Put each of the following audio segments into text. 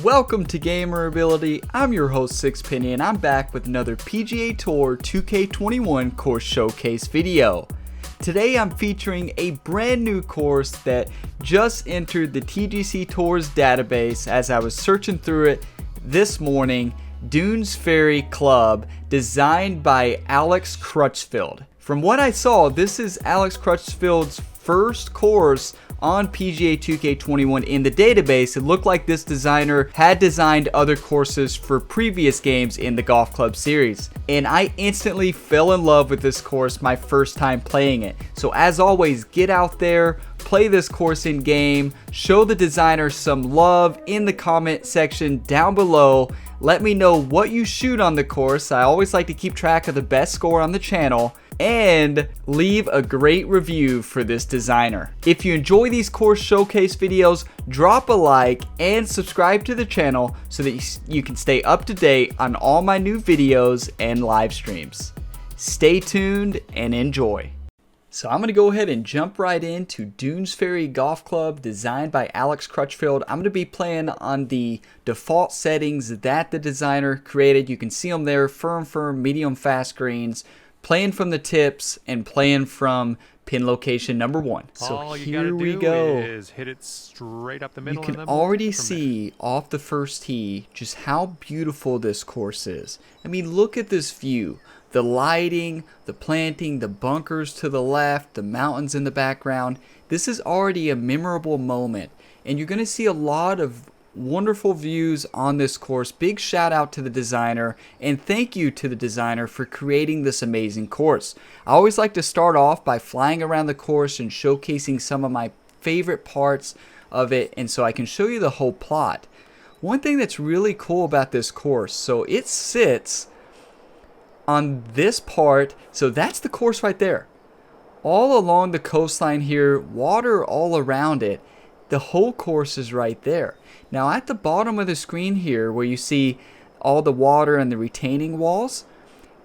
Welcome to Gamer Ability. I'm your host Sixpenny and I'm back with another PGA Tour 2K21 course showcase video. Today I'm featuring a brand new course that just entered the TGC Tours database as I was searching through it this morning. Dunes Ferry Club, designed by Alex Crutchfield. From what I saw, this is Alex Crutchfield's first course on PGA 2K21 in the database. It looked like this designer had designed other courses for previous games in the golf club series. And I instantly fell in love with this course my first time playing it. So as always, get out there, play this course in game, show the designer some love in the comment section down below. Let me know what you shoot on the course. I always like to keep track of the best score on the channel. And leave a great review for this designer. If you enjoy these course showcase videos, drop a like and subscribe to the channel so that you can stay up to date on all my new videos and live streams. Stay tuned and enjoy. So I'm going to go ahead and jump right into Dunes Ferry Golf Club, designed by Alex Crutchfield. I'm going to be playing on the default settings that the designer created. You can see them there: firm, medium, fast greens. Playing from the tips and playing from pin location number 1. So all here we go. Is hit it straight up the middle. You can already see off the first tee just how beautiful this course is. I mean, look at this view. The lighting, the planting, the bunkers to the left, the mountains in the background. This is already a memorable moment. And you're going to see a lot of wonderful views on this course. Big shout out to the designer, and thank you to the designer for creating this amazing course. I always like to start off by flying around the course and showcasing some of my favorite parts of it, and so I can show you the whole plot. One thing that's really cool about this course, so it sits on this part, so that's the course right there. All along the coastline here, water all around it. The whole course is right there. Now at the bottom of the screen here, where you see all the water and the retaining walls,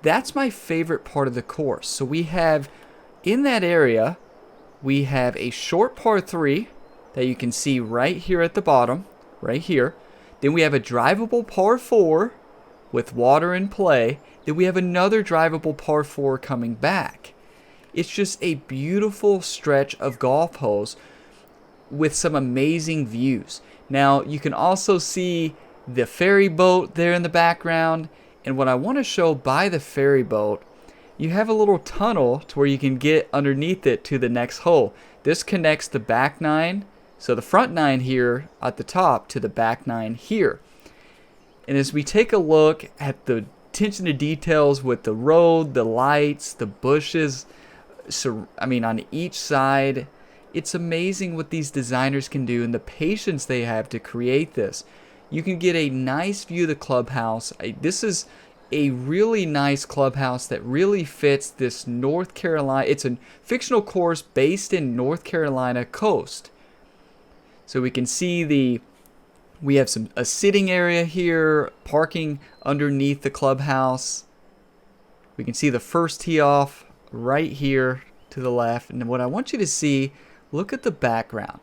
that's my favorite part of the course. So we have, in that area, we have a short par 3 that you can see right here at the bottom, right here. Then we have a drivable par 4 with water in play. Then we have another drivable par 4 coming back. It's just a beautiful stretch of golf holes with some amazing views. Now you can also see the ferry boat there in the background, and what I want to show by the ferry boat, you have a little tunnel to where you can get underneath it to the next hole. This connects the back 9, so the front 9 here at the top, to the back 9 here. And as we take a look at the attention to details with the road, the lights, the bushes, so I mean on each side, it's amazing what these designers can do and the patience they have to create this. You can get a nice view of the clubhouse. This is a really nice clubhouse that really fits this North Carolina. It's a fictional course based in North Carolina coast. So we can see we have a sitting area here, parking underneath the clubhouse. We can see the first tee off right here to the left. And what I want you to see, look at the background.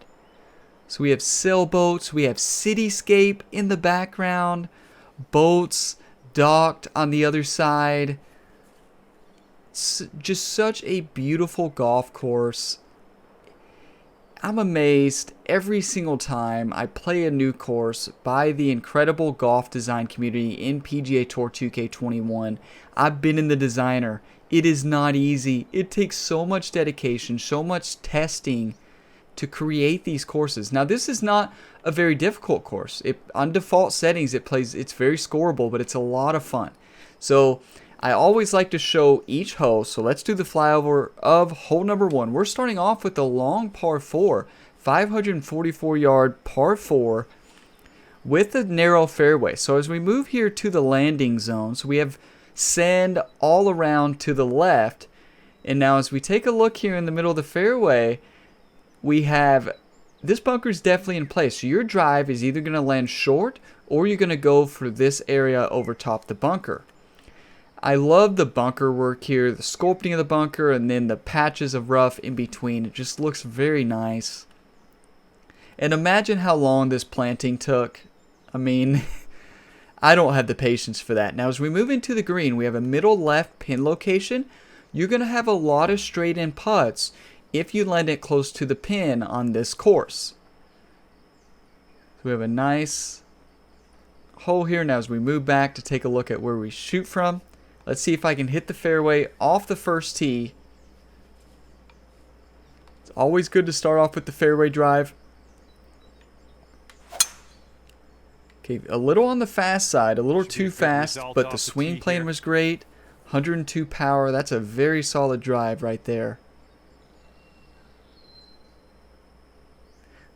So we have sailboats, we have cityscape in the background, boats docked on the other side. It's just such a beautiful golf course. I'm amazed every single time I play a new course by the incredible golf design community in PGA Tour 2K21. I've been in the designer. It is not easy. It takes so much dedication, so much testing to create these courses. Now this is not a very difficult course. On default settings it's very scoreable, but it's a lot of fun. So I always like to show each hole. So let's do the flyover of hole number 1. We're starting off with a long par 4, 544 yard par 4 with a narrow fairway. So as we move here to the landing zone, so we have sand all around to the left. And now as we take a look here in the middle of the fairway, we have this bunker is definitely in place. So your drive is either going to land short or you're going to go for this area over top the bunker. I love the bunker work here, the sculpting of the bunker, and then the patches of rough in between. It just looks very nice. And imagine how long this planting took. I mean, I don't have the patience for that. Now, as we move into the green, we have a middle left pin location. You're going to have a lot of straight in putts if you land it close to the pin on this course. So we have a nice hole here. Now, as we move back to take a look at where we shoot from, let's see if I can hit the fairway off the first tee. It's always good to start off with the fairway drive. Okay, a little on the fast side, a little too fast, but the swing plane was great. 102 power, that's a very solid drive right there.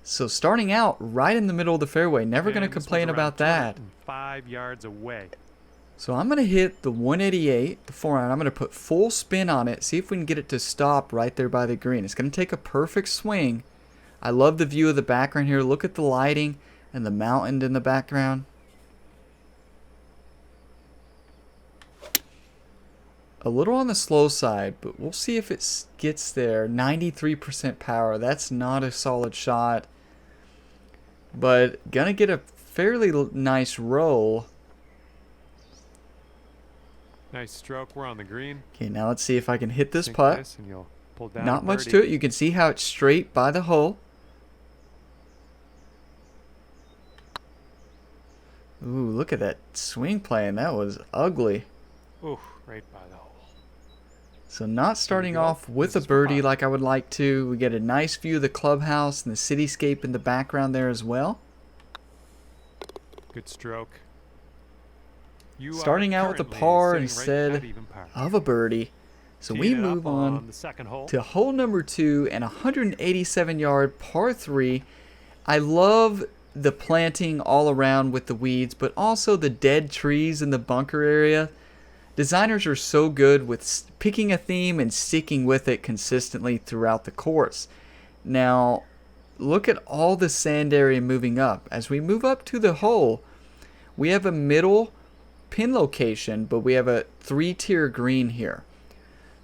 So starting out right in the middle of the fairway, never going to complain about that. 5 yards away. So I'm going to hit the 188, the 4-iron. I'm going to put full spin on it, see if we can get it to stop right there by the green. It's going to take a perfect swing. I love the view of the background here. Look at the lighting and the mountain in the background. A little on the slow side, but we'll see if it gets there. 93% power. That's not a solid shot. But gonna get a fairly nice roll. Nice stroke. We're on the green. Okay, now let's see if I can hit this Sink putt. this and you'll pull down Not a much birdie. to it. You can see how it's straight by the hole. Ooh, look at that swing plane. That was ugly. Ooh, right by the hole. So not starting go. off with a This is birdie fine. like I would like to. We get a nice view of the clubhouse and the cityscape in the background there as well. Good stroke. You Starting are out with a currently par sitting instead right at even par. of a birdie. So we Teeing it up move on the second hole. to hole number 2 and 187 yard par 3. I love the planting all around with the weeds, but also the dead trees in the bunker area. Designers are so good with picking a theme and sticking with it consistently throughout the course. Now, look at all the sand area moving up. As we move up to the hole, we have a middle pin location, but we have a 3-tier green here.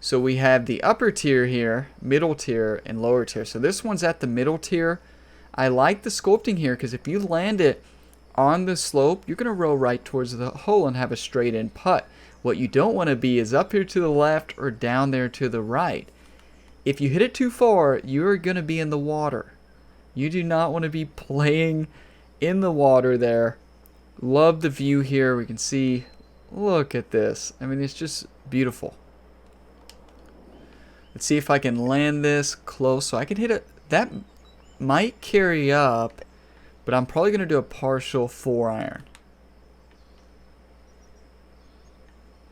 So we have the upper tier here, middle tier, and lower tier. So this one's at the middle tier. I like the sculpting here because if you land it on the slope, you're going to roll right towards the hole and have a straight in putt. What you don't want to be is up here to the left or down there to the right. If you hit it too far, you're going to be in the water. You do not want to be playing in the water there. Love the view here. We can see, look at this. I mean, it's just beautiful. Let's see if I can land this close so I can hit it. That might carry up, but I'm probably going to do a partial 4-iron.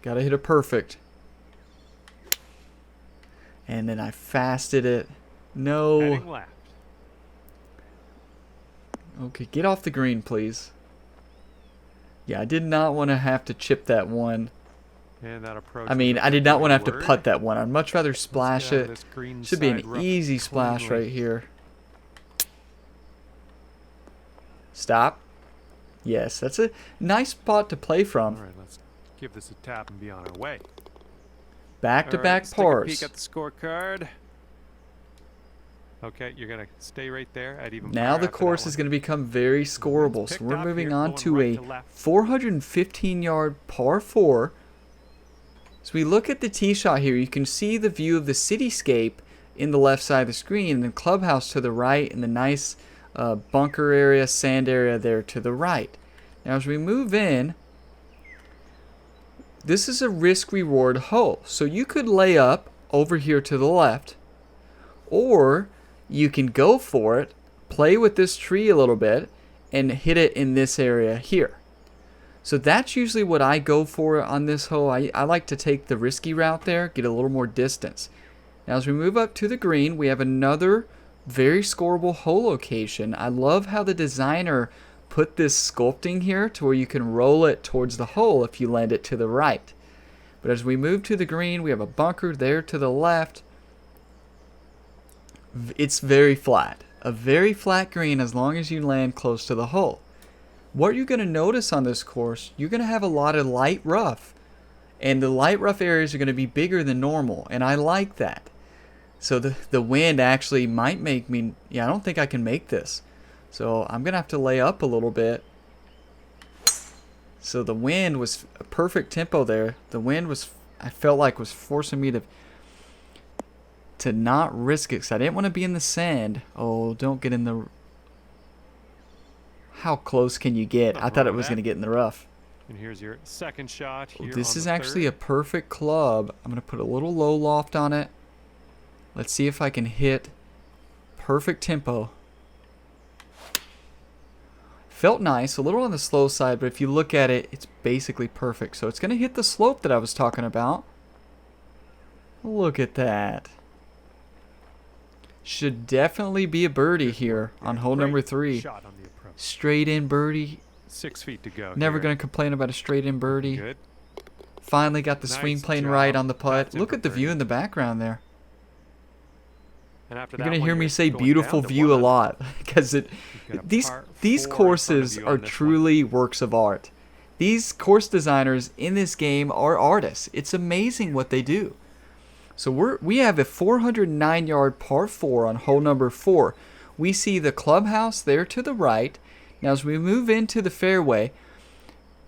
Gotta hit it perfect. And then I fasted it. No. Heading left. Okay, get off the green, please. Yeah, I did not want to have to chip that one. And that approach. I mean, I did not want to have to putt that one. I'd much rather splash get out of it. this green Should be side an rough easy splash cleanly. right here. Stop. Yes, that's a nice spot to play All from. right, let's give this a tap and be on our way. Back-to-back All right, let's take a peek pars. at the scorecard. Okay, you're gonna stay right there at even. Now the course is going to become very scoreable. So picked we're up moving here, on going to right a to left. 415-yard par 4. So we look at the tee shot here. You can see the view of the cityscape in the left side of the screen, and the clubhouse to the right, and the nice bunker area, sand area there to the right. Now as we move in, this is a risk-reward hole. So you could lay up over here to the left, or you can go for it, play with this tree a little bit, and hit it in this area here. So that's usually what I go for on this hole. I like to take the risky route there, get a little more distance. Now as we move up to the green, we have another very scoreable hole location. I love how the designer put this sculpting here to where you can roll it towards the hole if you land it to the right. But as we move to the green, we have a bunker there to the left. It's very flat. A very flat green as long as you land close to the hole. What you're going to notice on this course, you're going to have a lot of light rough. And the light rough areas are going to be bigger than normal, and I like that. So the wind actually might make me, yeah, I don't think I can make this. So I'm going to have to lay up a little bit. So the wind was a perfect tempo there. The wind was, I felt like, was forcing me to not risk it, because I didn't want to be in the sand. Oh, don't get in the... How close can you get? I thought it was going to get in the rough. And here's your second shot here. This on is the actually third. a perfect club. I'm going to put a little low loft on it. Let's see if I can hit perfect tempo. Felt nice, a little on the slow side, but if you look at it, it's basically perfect. So it's going to hit the slope that I was talking about. Look at that. Should definitely be a birdie here on hole number 3. Shot on the approach. Straight in birdie. 6 feet to go. Never here. going to complain about a straight in birdie. Good. Finally got the Nice swing plane job. right on the putt. That's it Look for at the view birdie. in the background there. And after You're that going to one, hear me you're say going beautiful down to view a 1. lot, because You've got a these par these 4 in front of courses you are on this one. truly works of art. These course designers in this game are artists. It's amazing what they do. So we have a 409-yard par 4 on hole number 4. We see the clubhouse there to the right. Now as we move into the fairway,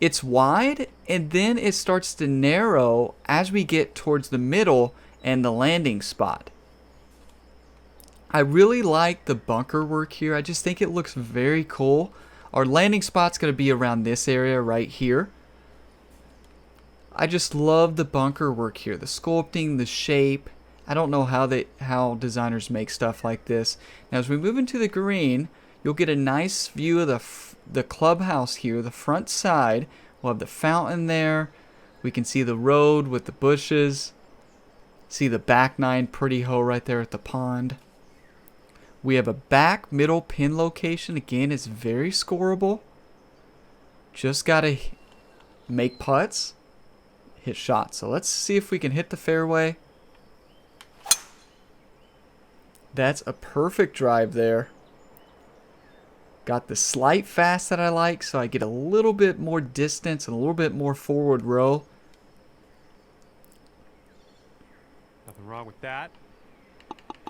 it's wide and then it starts to narrow as we get towards the middle and the landing spot. I really like the bunker work here. I just think it looks very cool. Our landing spot's going to be around this area right here. I just love the bunker work here. The sculpting, the shape. I don't know how designers make stuff like this. Now as we move into the green, you'll get a nice view of the clubhouse here, the front side. We'll have the fountain there. We can see the road with the bushes. See the back 9 pretty hole right there at the pond. We have a back middle pin location. Again, it's very scoreable. Just got to make putts, hit shots. So let's see if we can hit the fairway. That's a perfect drive there. Got the slight fast that I like, so I get a little bit more distance and a little bit more forward roll. Nothing wrong with that.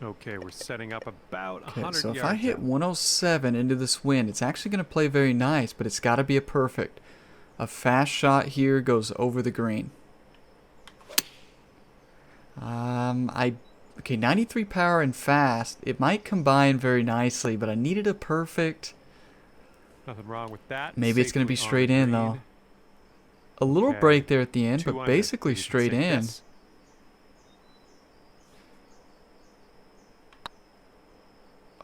Okay, we're setting up about 100 Okay, yards. so if I hit out. 107 into this wind, it's actually going to play very nice, but it's got to be a perfect. A fast shot here goes over the green. Okay, 93 power and fast. It might combine very nicely, but I needed a perfect. Nothing wrong with that. Maybe it's going to be Safely on straight the in, green. though. A little Okay, break there at the end, 2 but under. basically You can straight sink in. this.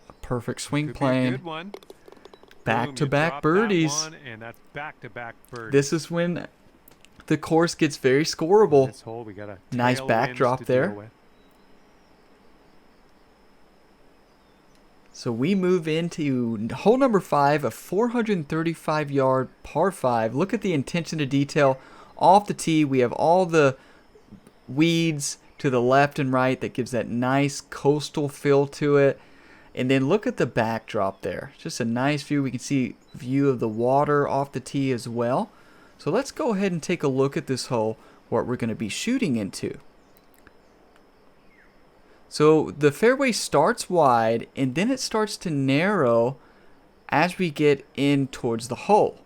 A perfect swing Could be a plane. good one. Boom, you Back-to-back drop that birdies. one, and that's back-to-back birdies. This is when the course gets very scoreable. This hole, we got a Nice tailwind backdrop to there. deal with. So we move into hole number 5, a 435-yard par 5. Look at the attention to detail. Off the tee, we have all the weeds to the left and right that gives that nice coastal feel to it. And then look at the backdrop there. Just a nice view. We can see view of the water off the tee as well. So let's go ahead and take a look at this hole, what we're going to be shooting into. So the fairway starts wide and then it starts to narrow as we get in towards the hole.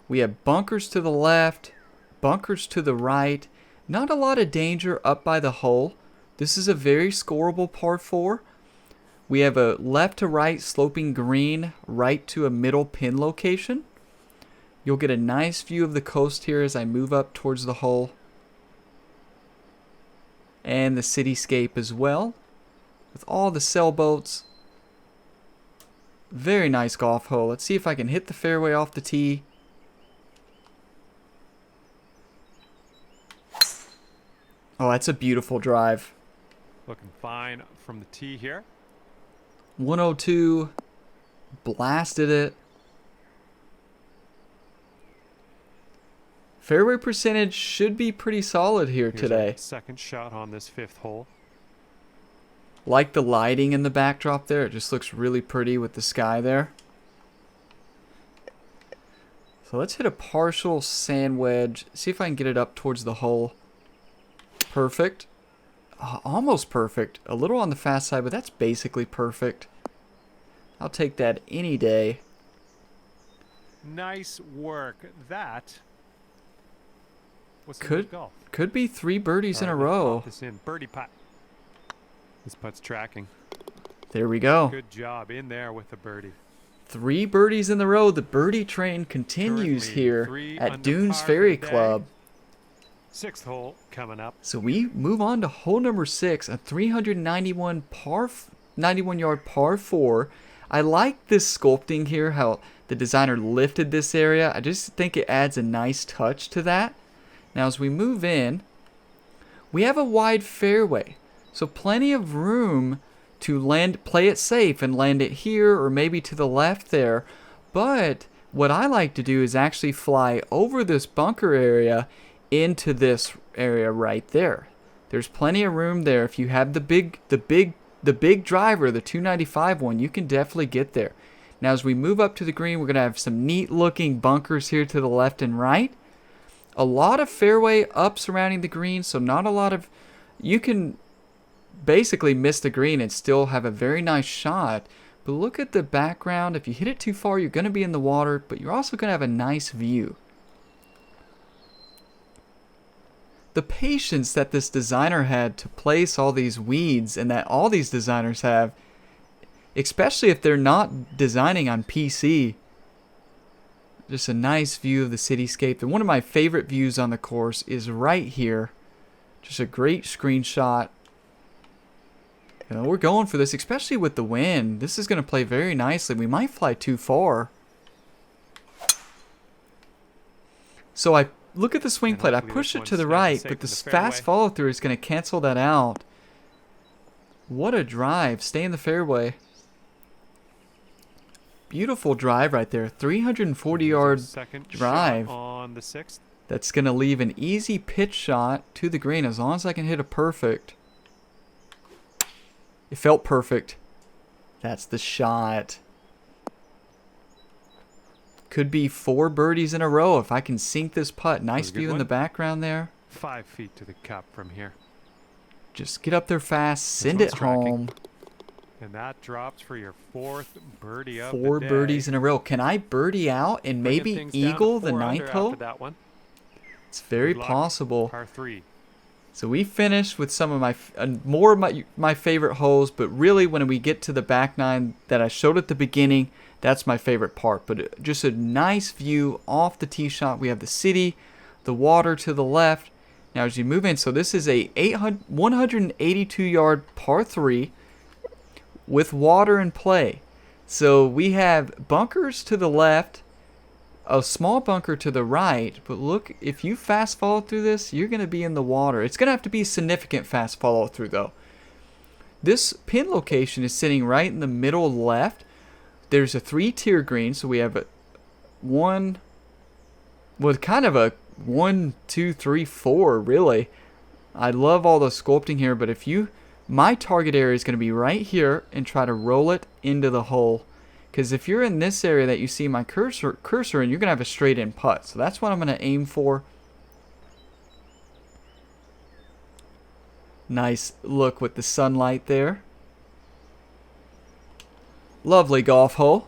We have bunkers to the left, bunkers to the right. Not a lot of danger up by the hole. This is a very scoreable par 4. We have a left to right sloping green right to a middle pin location. You'll get a nice view of the coast here as I move up towards the hole. And the cityscape as well, with all the sailboats. Very nice golf hole. Let's see if I can hit the fairway off the tee. Oh, that's a beautiful drive. Looking fine from the tee here. 102, blasted it. Fairway percentage should be pretty solid here Here's our today. second shot on this 5th hole. Like the lighting in the backdrop there. It just looks really pretty with the sky there. So let's hit a partial sand wedge. See if I can get it up towards the hole. Perfect. Almost perfect. A little on the fast side, but that's basically perfect. I'll take that any day. Nice work. That was some Could good golf. could be 3 birdies in a All right, let's row. pop this in. Birdie putt. This putt's tracking. There we go. Good job in there with the birdie. 3 birdies in a row. The birdie train continues Currently here 3 at under Dunes par for Ferry the day. Club. 6th hole coming up. So we move on to hole number 6, a 391 yard par 4. I like this sculpting here, how the designer lifted this area. I just think it adds a nice touch to that. Now as we move in, we have a wide fairway, so plenty of room to play it safe and land it here or maybe to the left there. But what I like to do is actually fly over this bunker area into this area right there. There's plenty of room there. If you have the big driver, the 295 one, you can definitely get there. Now as we move up to the green, we're going to have some neat looking bunkers here to the left and right. A lot of fairway up surrounding the green, so not a lot of, you can basically miss the green and still have a very nice shot. But look at the background. If you hit it too far, you're going to be in the water, but you're also going to have a nice view. The patience that this designer had to place all these weeds, and that all these designers have, especially if they're not designing on PC. Just a nice view of the cityscape. And one of my favorite views on the course is right here. Just a great screenshot. You know, we're going for this, especially with the wind. This is going to play very nicely. We might fly too far. So I look at the swing plate. I push it to the right, but this fast follow through is going to cancel that out. What a drive. Stay in the fairway. Beautiful drive right there. 340 yard drive. On the 6th. That's going to leave an easy pitch shot to the green as long as I can hit a perfect. It felt perfect. That's the shot. Could be 4 birdies in a row if I can sink this putt. Nice view in the background there. 5 feet to the cup from here. Just get up there fast, send it home. And that drops for your 4th birdie of 4 the day. birdies in a row. Can I birdie out and maybe eagle the 9th hole? That one. It's very possible. Par 3. So we finished with some of more of my favorite holes, but really when we get to the back 9 that I showed at the beginning, that's my favorite part. But just a nice view off the tee shot. We have the city, the water to the left. Now as you move in, so this is a 182 yard par 3 with water in play. So we have bunkers to the left, a small bunker to the right, but look, if you fast follow through this, you're going to be in the water. It's going to have to be a significant fast follow through though. This pin location is sitting right in the middle left. There's a 3-tier green, so we have a kind of a 1, 2, 3, 4 really. I love all the sculpting here, but my target area is going to be right here and try to roll it into the hole. Because if you're in this area that you see my cursor in, you're going to have a straight in putt. So that's what I'm going to aim for. Nice look with the sunlight there. Lovely golf hole.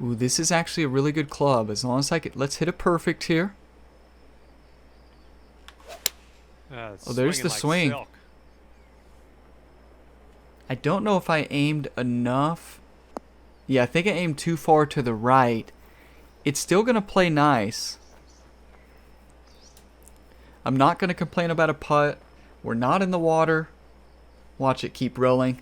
Ooh, this is actually a really good club. As long as let's hit a perfect here. Oh, there's the swing. Silk. I don't know if I aimed enough. Yeah, I think I aimed too far to the right. It's still going to play nice. I'm not going to complain about a putt. We're not in the water. Watch it keep rolling.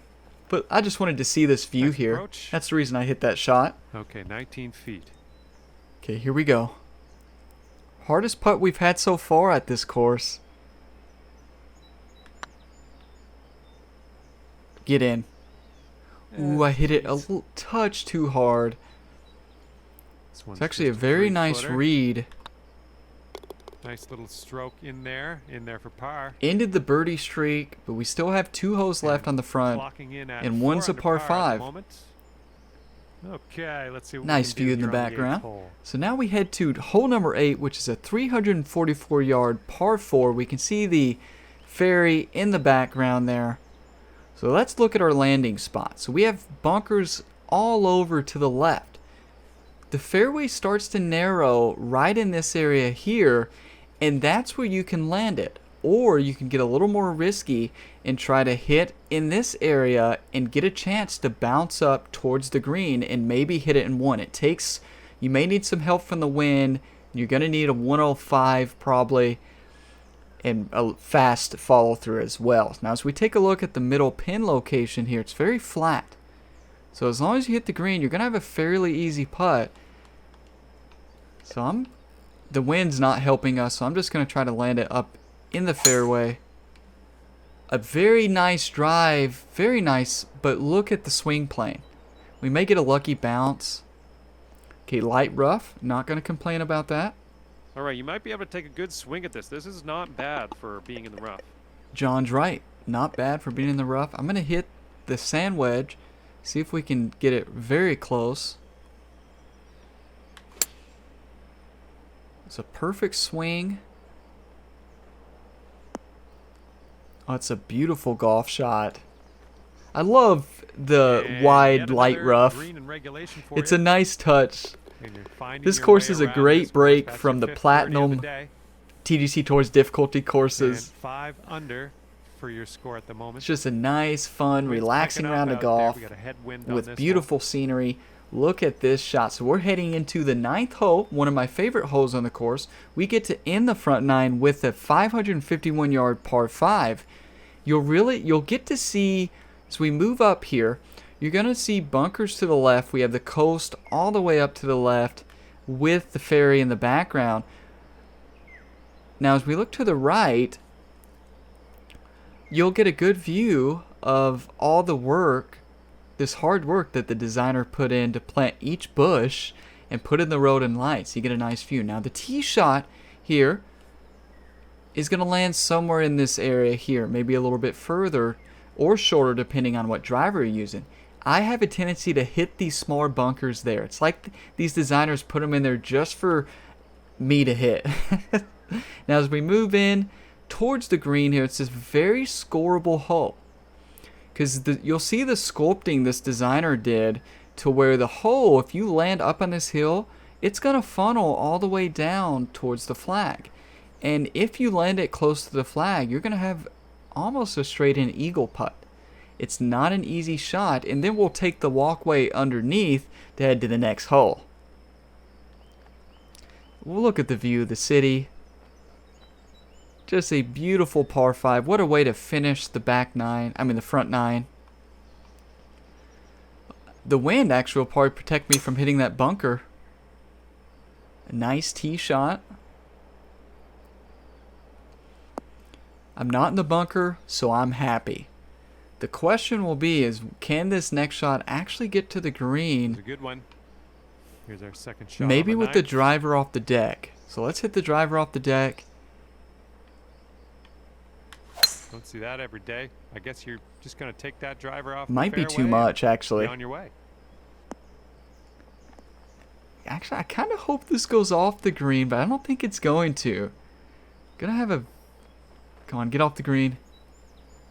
But I just wanted to see this view Nice here. approach. That's the reason I hit that shot. Okay, 19 feet. Okay, here we go. Hardest putt we've had so far at this course. Get in. Ooh, I hit it a little touch too hard. It's actually a very nice read. Nice little stroke in there for par. Ended the birdie streak, but we still have 2 holes left on the front. And one's a par 5. Okay, let's see what Nice view in the background. So now we head to hole number 8, which is a 344 yard par 4. We can see the ferry in the background there. So let's look at our landing spot. So we have bunkers all over to the left. The fairway starts to narrow right in this area here, and that's where you can land it. Or you can get a little more risky and try to hit in this area and get a chance to bounce up towards the green and maybe hit it in one. You may need some help from the wind. You're going to need a 105 probably, and a fast follow through as well. Now as we take a look at the middle pin location here, it's very flat. So as long as you hit the green, you're going to have a fairly easy putt. So the wind's not helping us, so I'm just going to try to land it up in the fairway. A very nice drive, very nice, but look at the swing plane. We may get a lucky bounce. Okay, light rough, not going to complain about that. All right, you might be able to take a good swing at this. This is not bad for being in the rough. John's right, not bad for being in the rough. I'm going to hit the sand wedge, see if we can get it very close. It's a perfect swing. Oh, it's a beautiful golf shot. I love the wide light rough. It's a nice touch. This course is a great break from the platinum TGC Tour's difficulty courses. 5 under for your score at the moment. It's just a nice, fun, relaxing round of golf with beautiful scenery. Look at this shot. So we're heading into the 9th hole, one of my favorite holes on the course. We get to end the front 9 with a 551-yard par 5. You'll get to see, as we move up here, you're going to see bunkers to the left. We have the coast all the way up to the left with the ferry in the background. Now as we look to the right, you'll get a good view of all the work, this hard work that the designer put in to plant each bush and put in the road and lights. You get a nice view. Now the tee shot here is going to land somewhere in this area here, maybe a little bit further or shorter depending on what driver you're using. I have a tendency to hit these smaller bunkers there. It's like these designers put them in there just for me to hit. Now as we move in towards the green here, it's this very scoreable hole. Because you'll see the sculpting this designer did to where the hole, if you land up on this hill, it's going to funnel all the way down towards the flag. And if you land it close to the flag, you're going to have almost a straight-in eagle putt. It's not an easy shot, and then we'll take the walkway underneath to head to the next hole. We'll look at the view of the city. Just a beautiful par 5. What a way to finish the the front 9. The wind actually will probably protect me from hitting that bunker. A nice tee shot. I'm not in the bunker, so I'm happy. The question will be can this next shot actually get to the green? It's a good one. Here's our second shot. Maybe with the driver off the deck. So let's hit the driver off the deck. Don't see that every day. I guess you're just going to take that driver off. Might be too much, actually. On your way. Actually, I kind of hope this goes off the green, but I don't think it's going to. Gonna have a... Come on, get off the green.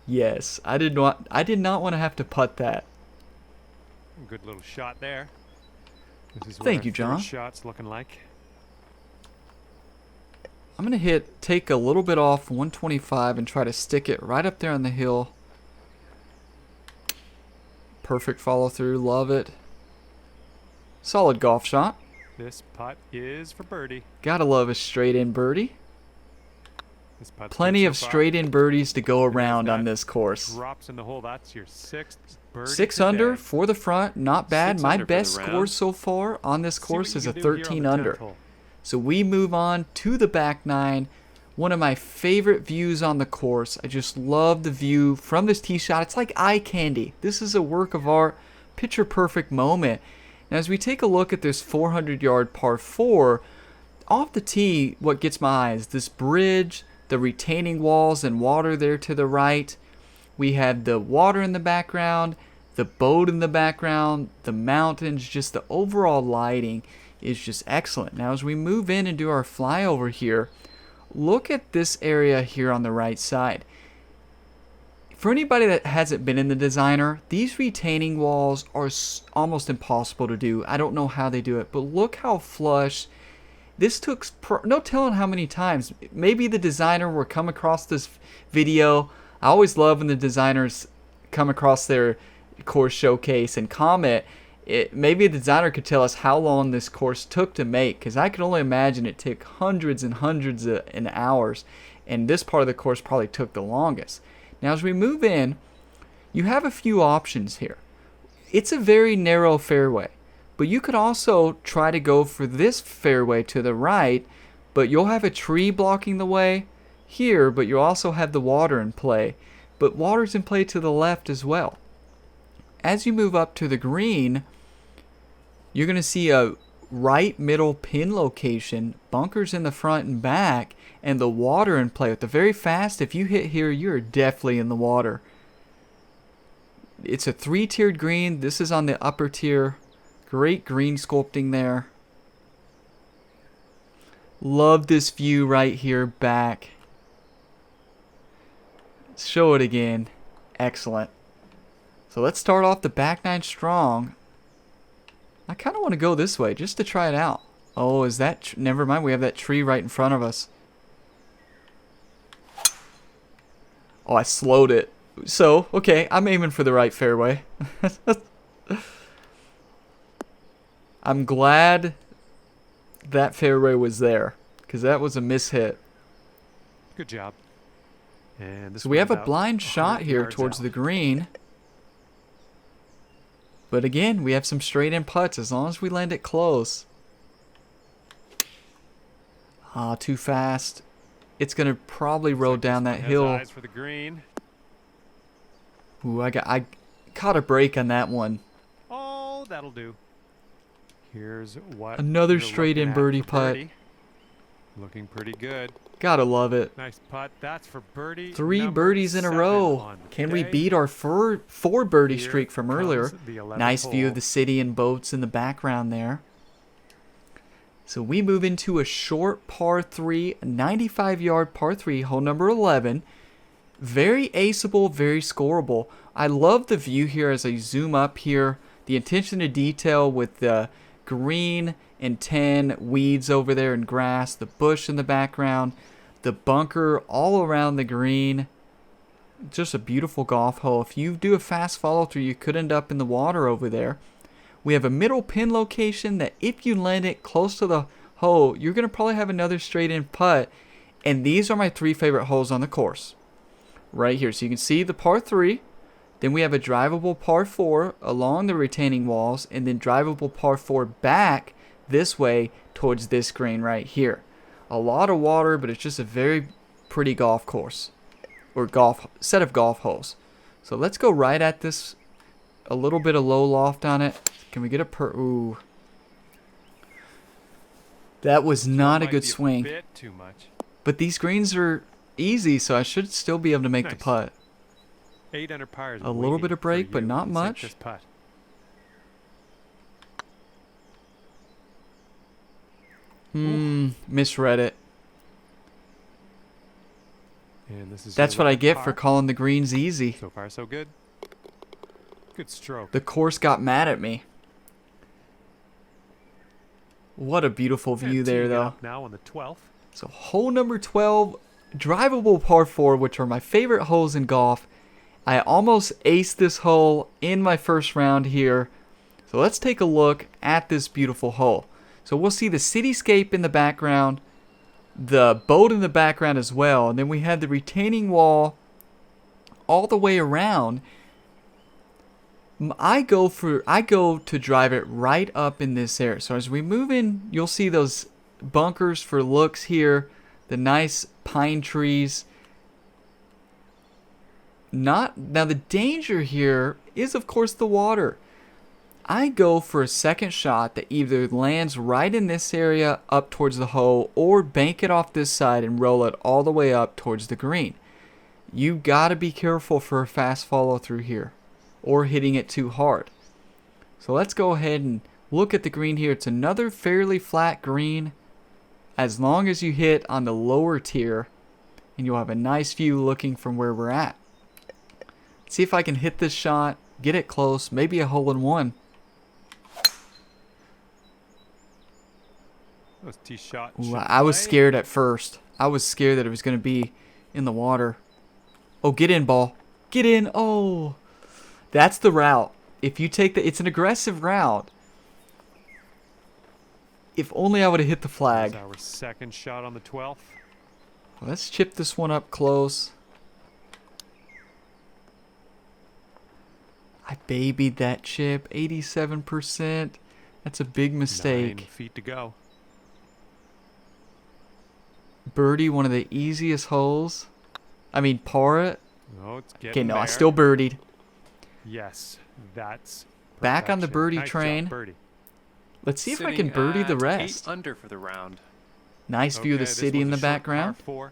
Yes, I did not want to have to putt that. Good little shot there. This is Thank what you, our John. third shot's looking like. I'm going to take a little bit off 125 and try to stick it right up there on the hill. Perfect follow through, love it. Solid golf shot. This putt is for birdie. Gotta love a straight in birdie. This putt's Plenty good of so far. straight in birdies to go around on this course. Drops in the hole. That's your 6th birdie. 6 under today. for the front, not bad. 6 My under for best the score round. so far on this See what course you is a can do here on 13 the 10th under. hole. So we move on to the back 9. One of my favorite views on the course. I just love the view from this tee shot. It's like eye candy. This is a work of art, picture perfect moment. Now as we take a look at this 400-yard par 4, off the tee, what gets my eye is this bridge, the retaining walls and water there to the right. We have the water in the background, the boat in the background, the mountains, just the overall lighting is just excellent. Now as we move in and do our flyover here, look at this area here on the right side. For anybody that hasn't been in the designer, these retaining walls are almost impossible to do. I don't know how they do it, but look how flush. This took no telling how many times. Maybe the designer will come across this video. I always love when the designers come across their course showcase and comment. Maybe a designer could tell us how long this course took to make, because I can only imagine it took hundreds and hundreds of hours, and this part of the course probably took the longest. Now as we move in, you have a few options here. It's a very narrow fairway, but you could also try to go for this fairway to the right, but you'll have a tree blocking the way here, but you'll also have the water in play. But water's in play to the left as well. As you move up to the green, you're going to see a right middle pin location, bunkers in the front and back, and the water in play. With the very fast, if you hit here, you're definitely in the water. It's a 3-tiered green. This is on the upper tier. Great green sculpting there. Love this view right here back. Show it again. Excellent. So let's start off the back 9 strong. I kind of want to go this way just to try it out. Oh, is that... never mind, we have that tree right in front of us. Oh, I slowed it. So, okay, I'm aiming for the right fairway. I'm glad that fairway was there, because that was a mishit. Good job. And this so we have a blind shot here towards the green. But again, we have some straight in putts as long as we land it close. Ah, too fast. It's going to probably roll down that hill. Eyes for the green. Ooh, I caught a break on that one. Oh, that'll do. Here's what another straight in birdie putt. Looking pretty good. Gotta love it. Nice putt. That's for birdie. 3 birdies in a row. Can we beat our 4 birdie streak from earlier? Nice view of the city and boats in the background there. So we move into a short par 3, a 95-yard par 3, hole number 11. Very aceable, very scoreable. I love the view here as I zoom up here. The attention to detail with the green and 10 weeds over there and grass, the bush in the background, the bunker all around the green. Just a beautiful golf hole. If you do a fast follow through, you could end up in the water over there. We have a middle pin location that if you land it close to the hole, you're going to probably have another straight in putt. And these are my 3 favorite holes on the course. Right here. So you can see the par 3. Then we have a drivable par 4 along the retaining walls. And then drivable par 4 back this way towards this green right here. A lot of water, but it's just a very pretty golf course. Or set of golf holes. So let's go right at this. A little bit of low loft on it. Can we get a ooh. That was not a good swing. A bit too much. But these greens are easy, so I should still be able to make the putt. 8 under par is a little bit of break, but not much. Misread it. And this is That's what I get for calling the greens easy. So far, so good. Good stroke. The course got mad at me. What a beautiful view there, though. Now on the 12th. So hole number 12, drivable par 4, which are my favorite holes in golf. I almost aced this hole in my first round here. So let's take a look at this beautiful hole. So we'll see the cityscape in the background, the boat in the background as well, and then we had the retaining wall all the way around. I go to drive it right up in this area. So as we move in, you'll see those bunkers for looks here, the nice pine trees. Now the danger here is of course the water. I go for a second shot that either lands right in this area up towards the hole or bank it off this side and roll it all the way up towards the green. You gotta be careful for a fast follow through here or hitting it too hard. So let's go ahead and look at the green here. It's another fairly flat green as long as you hit on the lower tier, and you'll have a nice view looking from where we're at. See if I can hit this shot, get it close, maybe a hole in one. Those tee shot. Ooh, I was scared at first. I was scared that it was going to be in the water. Oh, get in, ball. Get in. Oh, that's the route. If you take the, it's an aggressive route. If only I would have hit the flag. Our second shot on the 12th. Let's chip this one up close. I babied that chip. 87%. That's a big mistake. 9 feet to go. Birdie, one of the easiest holes. I mean, par it. Oh, it's getting Okay, no, there. I still birdied. Yes, that's Back on the perfection. birdie Nice train. job, birdie. Let's see if I can birdie the rest. 8 under for the round. Nice view of the Okay, this city in was the a short background. par 4.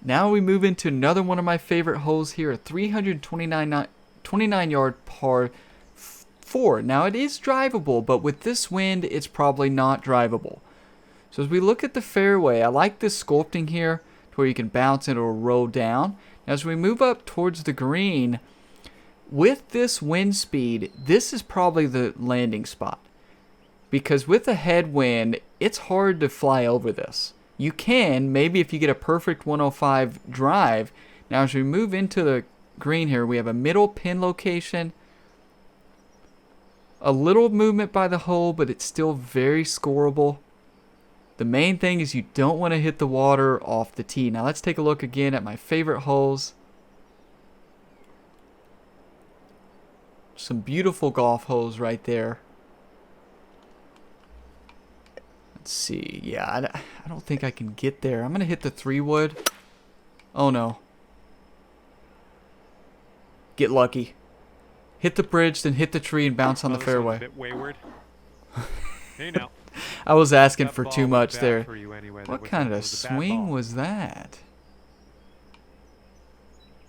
Now we move into another one of my favorite holes here, a 329-yard par 4. Now it is drivable, but with this wind, it's probably not drivable. So as we look at the fairway, I like this sculpting here to where you can bounce it or roll down. Now as we move up towards the green, with this wind speed, this is probably the landing spot. Because with a headwind, it's hard to fly over this. You can, maybe if you get a perfect 105 drive. Now as we move into the green here, we have a middle pin location. A little movement by the hole, but it's still very scoreable. The main thing is you don't want to hit the water off the tee. Now let's take a look again at my favorite holes. Some beautiful golf holes right there. Let's see. Yeah, I don't think I can get there. I'm going to hit the 3-wood. Oh no. Get lucky. Hit the bridge, then hit the tree and bounce on the This one's fairway. A bit wayward. Hey now. I was asking That for ball too was much bad there. for you anyway. That What was- kind that of was a bad swing ball. was that?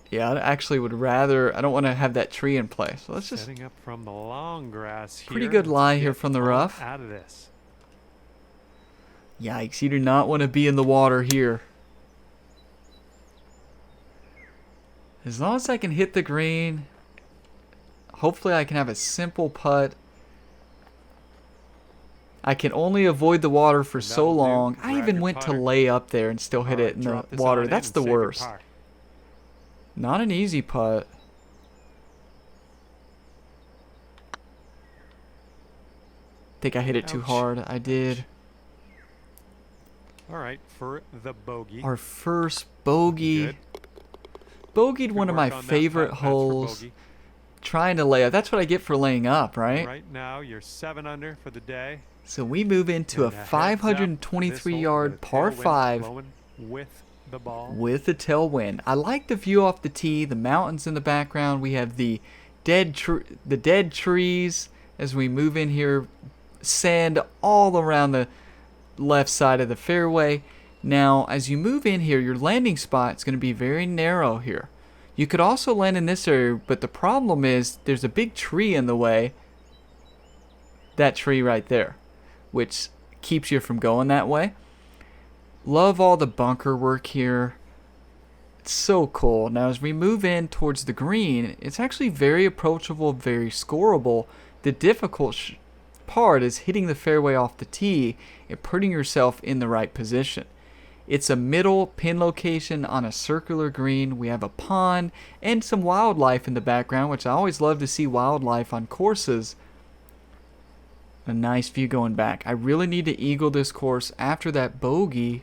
Yeah, I actually would rather... I don't want to have that tree in play. So let's just... Setting up from the long grass here. Pretty good Let's lie here get from the on rough. Out of this. Yikes, you do not want to be in the water here. As long as I can hit the green, hopefully I can have a simple putt. I can only avoid the water for so That'll do. long. I Grab even your went to putter. lay up there and still hit All it right, in the drop this water. on in That's and the save your worst. par. Not an easy putt. Think I hit it too Ouch. hard. I did. All right, for the bogey. Our first bogey. Good. Bogeyed Good one of work my on that favorite putt. That's for holes. bogey. Trying to lay up. That's what I get for laying up, right? Right now, you're 7 under for the day. So we move into a And heads up, this hole 523-yard with a par tailwind 5 blowing with the ball. with a tailwind. I like the view off the tee, the mountains in the background. We have the dead trees as we move in here. Sand all around the left side of the fairway. Now, as you move in here, your landing spot is going to be very narrow here. You could also land in this area, but the problem is there's a big tree in the way. That tree right there, which keeps you from going that way. Love all the bunker work here. It's so cool. Now, as we move in towards the green, it's actually very approachable, very scoreable. The difficult part is hitting the fairway off the tee and putting yourself in the right position. It's a middle pin location on a circular green. We have a pond and some wildlife in the background, which I always love to see wildlife on courses. A nice view going back. I really need to eagle this course after that bogey.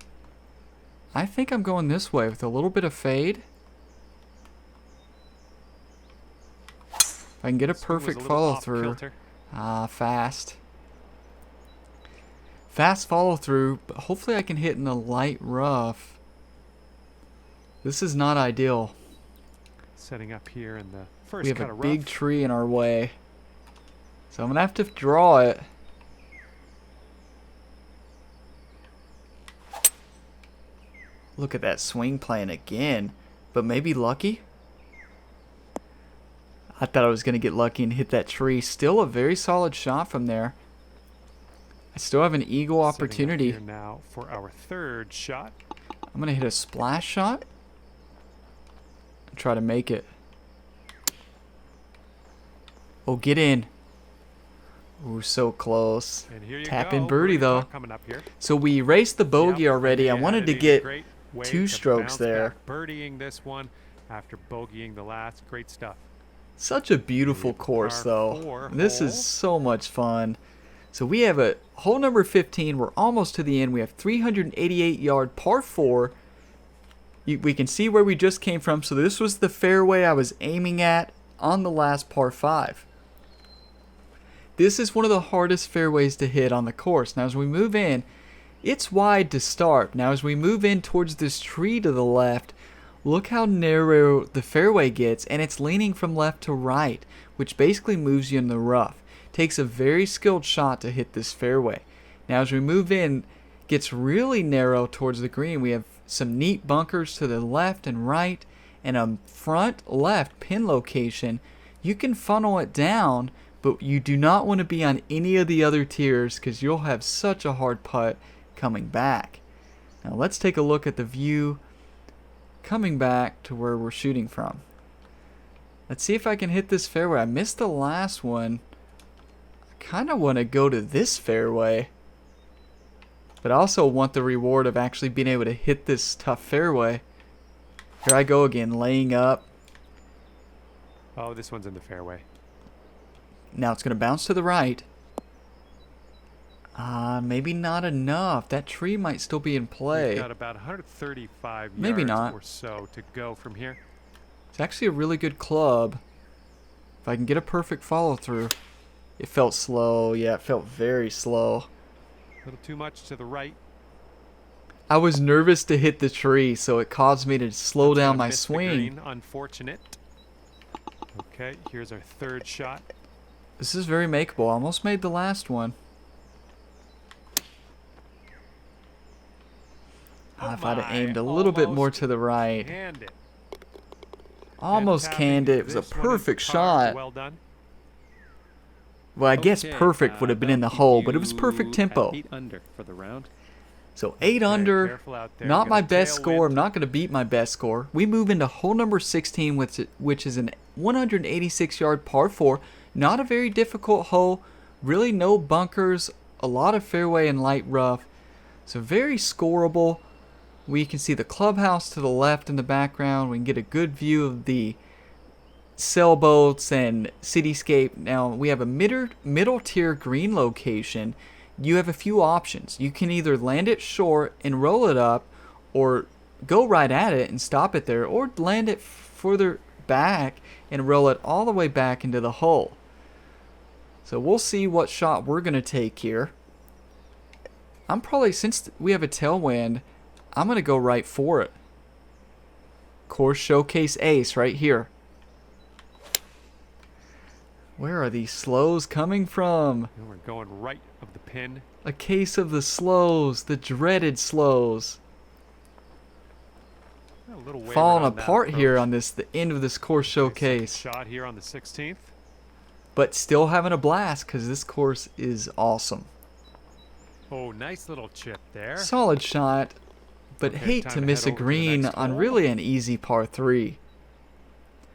I think I'm going this way with a little bit of fade. If I can get a Swing was perfect little follow off through. kilter. Fast. Fast follow through, but hopefully I can hit in the light rough. This is not ideal. Setting up here in the first We have cut a of big rough. tree in our way. So I'm going to have to draw it. Look at that swing playing again. But maybe lucky? I thought I was going to get lucky and hit that tree. Still a very solid shot from there. I still have an eagle Setting up opportunity. here now for our third shot. I'm going to hit a splash shot. And try to make it. Oh, get in. Ooh, so close. And here you Tap go. in birdie, though. Coming up here. So we raced the bogey Yep, already. I and wanted to a get great way 2 to strokes bounce there. back, birdieing this one after bogeying the last. Great stuff. Such a beautiful course, though. This is so much fun. So we have a hole number 15. We're almost to the end. We have 388-yard par 4. We can see where we just came from. So this was the fairway I was aiming at on the last par 5. This is one of the hardest fairways to hit on the course. Now as we move in, it's wide to start. Now as we move in towards this tree to the left, look how narrow the fairway gets, and it's leaning from left to right, which basically moves you in the rough. Takes a very skilled shot to hit this fairway. Now as we move in, it gets really narrow towards the green. We have some neat bunkers to the left and right, and a front left pin location. You can funnel it down, but you do not want to be on any of the other tiers because you'll have such a hard putt coming back. Now let's take a look at the view coming back to where we're shooting from. Let's see if I can hit this fairway. I missed the last one. I kind of want to go to this fairway, but I also want the reward of actually being able to hit this tough fairway. Here I go again, laying up. Oh, this one's in the fairway. Now it's going to bounce to the right. Maybe not enough. That tree might still be in play. We've got about 135 Maybe yards not. or so to go from here. It's actually a really good club. If I can get a perfect follow through. It felt slow. Yeah, it felt very slow. A little too much to the right. I was nervous to hit the tree, so it caused me to slow That's down gonna my miss the swing. green. Unfortunate. Okay, here's our third shot. This is very makeable. I almost made the last one. If I'd have aimed a little bit more to the right. Canned it. Almost canned it. It was a perfect shot. Well done. Well, I guess perfect would have been in the hole, but it was perfect tempo. 8 under for the round. So 8 under, Careful out there. not Got my a best tailwind. score. I'm not going to beat my best score. We move into hole number 16, which is an 186-yard par 4. Not a very difficult hole. Really no bunkers. A lot of fairway and light rough. So very scoreable. We can see the clubhouse to the left in the background. We can get a good view of the sailboats and cityscape. Now we have a middle tier green location. You have a few options. You can either land it short and roll it up, or go right at it and stop it there, or land it further back and roll it all the way back into the hole. So we'll see what shot we're going to take here. I'm probably, since we have a tailwind, I'm going to go right for it. Course Showcase Ace right here. Where are these slows coming from? And we're going right of the pin. A case of the slows, the dreaded slows. A little wayward Falling on that apart here approach. on the end of this course Okay, showcase. second shot here on the 16th. But still having a blast because this course is awesome. Oh, nice little chip there. Solid shot, but Okay, hate time to to miss head a over to the green next on hole. really an easy par 3.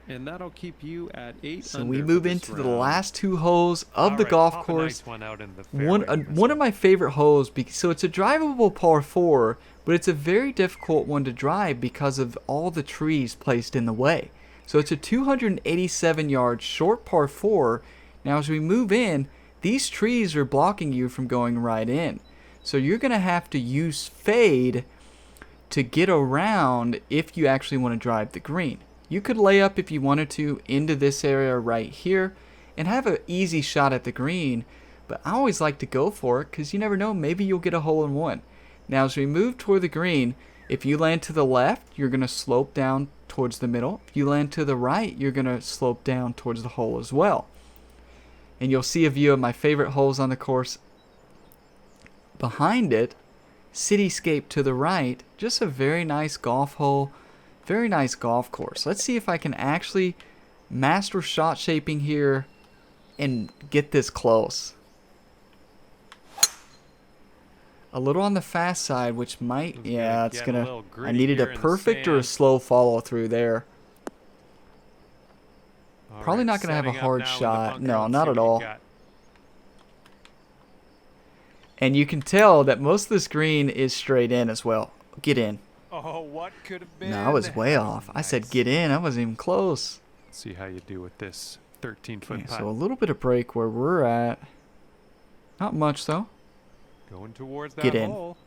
And that'll keep you at 8 So under we for move this into the round. last 2 holes of All the right, golf pop a course. nice one out in the One fairway for this one of my favorite holes, so it's a drivable par 4, but it's a very difficult one to drive because of all the trees placed in the way. So it's a 287-yard short par 4. Now as we move in, these trees are blocking you from going right in. So you're going to have to use fade to get around if you actually want to drive the green. You could lay up if you wanted to into this area right here and have an easy shot at the green, but I always like to go for it because you never know, maybe you'll get a hole in one. Now as we move toward the green, if you land to the left, you're going to slope down towards the middle. If you land to the right, you're going to slope down towards the hole as well. And you'll see a view of my favorite holes on the course. Behind it, cityscape to the right, just a very nice golf hole, very nice golf course. Let's see if I can actually master shot shaping here and get this close. A little on the fast side, which might, It's yeah, gonna it's get a gonna, little I gritty needed a here in the perfect or a sand. slow follow through there. Probably not going to have a setting up hard now in the shot. bunker. No, Let's not see at what you all. got. And you can tell that most of this green is straight in as well. Get in. Oh, what could have been? No, I was way That was off. I said nice. get in. I wasn't even close. Let's see how you do with this 13-foot Okay, putt. so a little bit of break where we're at. Not much though. Going towards that Get in. hole.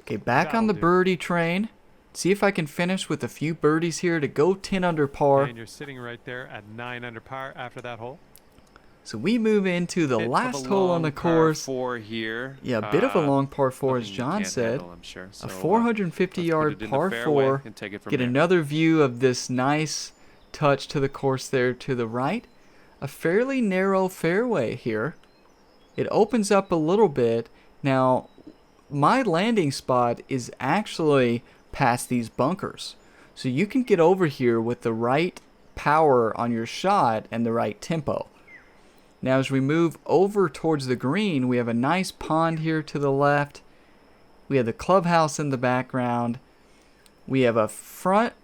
Okay, back on That'll the do. birdie train. See if I can finish with a few birdies here to go 10 under par. And you're sitting right there at 9 under par after that hole. So we move into the Bit of a last hole on the long par course. 4 here. Yeah, a bit of a long par 4 as Nothing you John can't said. handle, I'm sure. A So, 450 let's put yard it in the par fairway 4. and take it from Get there. another view of this nice touch to the course there to the right. A fairly narrow fairway here. It opens up a little bit. Now, my landing spot is actually past these bunkers. So you can get over here with the right power on your shot and the right tempo. Now as we move over towards the green, we have a nice pond here to the left. We have the clubhouse in the background. We have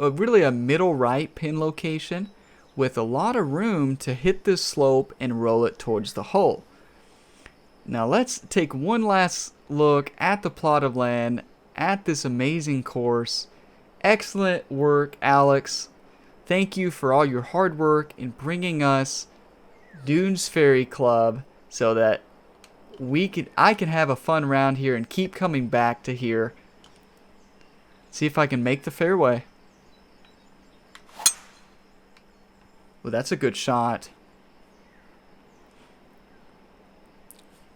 really a middle right pin location with a lot of room to hit this slope and roll it towards the hole. Now let's take one last look at the plot of land, at this amazing course. Excellent work, Alex. Thank you for all your hard work in bringing us Dunes Ferry Club so that I can have a fun round here and keep coming back to here. See if I can make the fairway. Well, that's a good shot.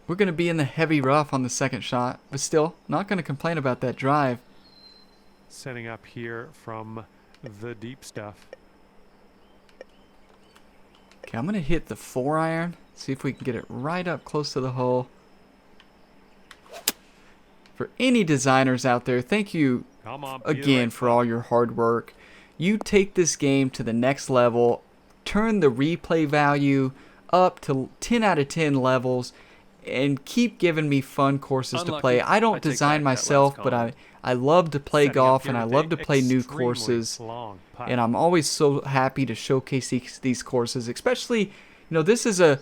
We're going to be in the heavy rough on the second shot, but still, not going to complain about that drive. Setting up here from the deep stuff. Okay, I'm going to hit the 4-iron. See if we can get it right up close to the hole. For any designers out there, thank you Come on, be the again right for all your hard work. You take this game to the next level. Turn the replay value up to 10 out of 10 levels. And keep giving me fun courses to play. I I don't take design back that last myself, but comment. I love to play Setting up golf here and I with love a to play new extremely courses. long putt. And I'm always so happy to showcase these courses, especially, this is a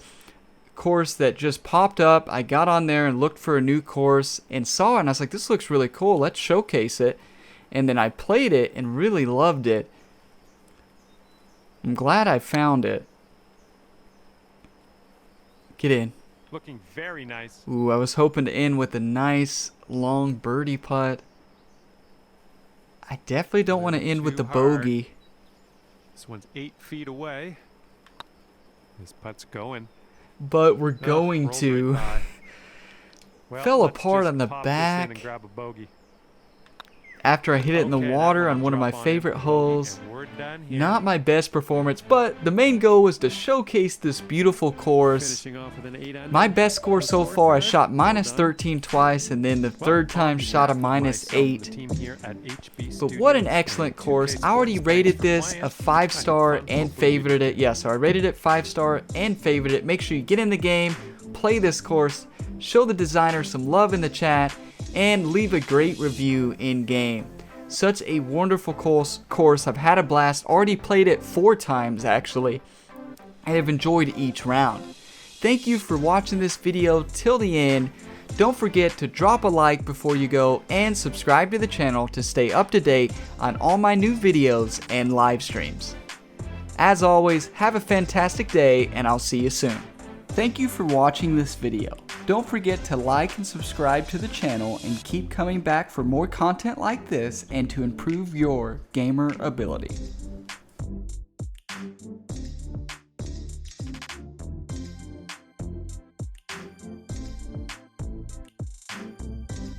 course that just popped up. I got on there and looked for a new course and saw it, and I was like, this looks really cool. Let's showcase it. And then I played it and really loved it. I'm glad I found it. Get in. Looking very nice. Ooh, I was hoping to end with a nice long birdie putt. I definitely don't want to end with the too hard. bogey. This one's 8 feet away. This putt's going. But we're Ugh, going rolled to. right by. Well, Fell let's apart just on the pop this in back. and grab a bogey. After I hit it in the Okay, that water one on one of my drop on in favorite for bogey, holes. and we're done here. Not my best performance, but the main goal was to showcase this beautiful course. Finishing off with an 8 under. My best score so far, I shot Well minus done. 13 twice, and then the third time shot a minus 8. But what an excellent course. I already rated this a 5-star and favorited it. Yeah, so I rated it 5-star and favorited it. Make sure you get in the game, play this course, show the designer some love in the chat, and leave a great review in game. Such a wonderful course. I've had a blast. Already played it 4 times actually. I have enjoyed each round. Thank you for watching this video till the end. Don't forget to drop a like before you go and subscribe to the channel to stay up to date on all my new videos and live streams. As always, have a fantastic day and I'll see you soon. Thank you for watching this video. Don't forget to like and subscribe to the channel and keep coming back for more content like this and to improve your gamer ability.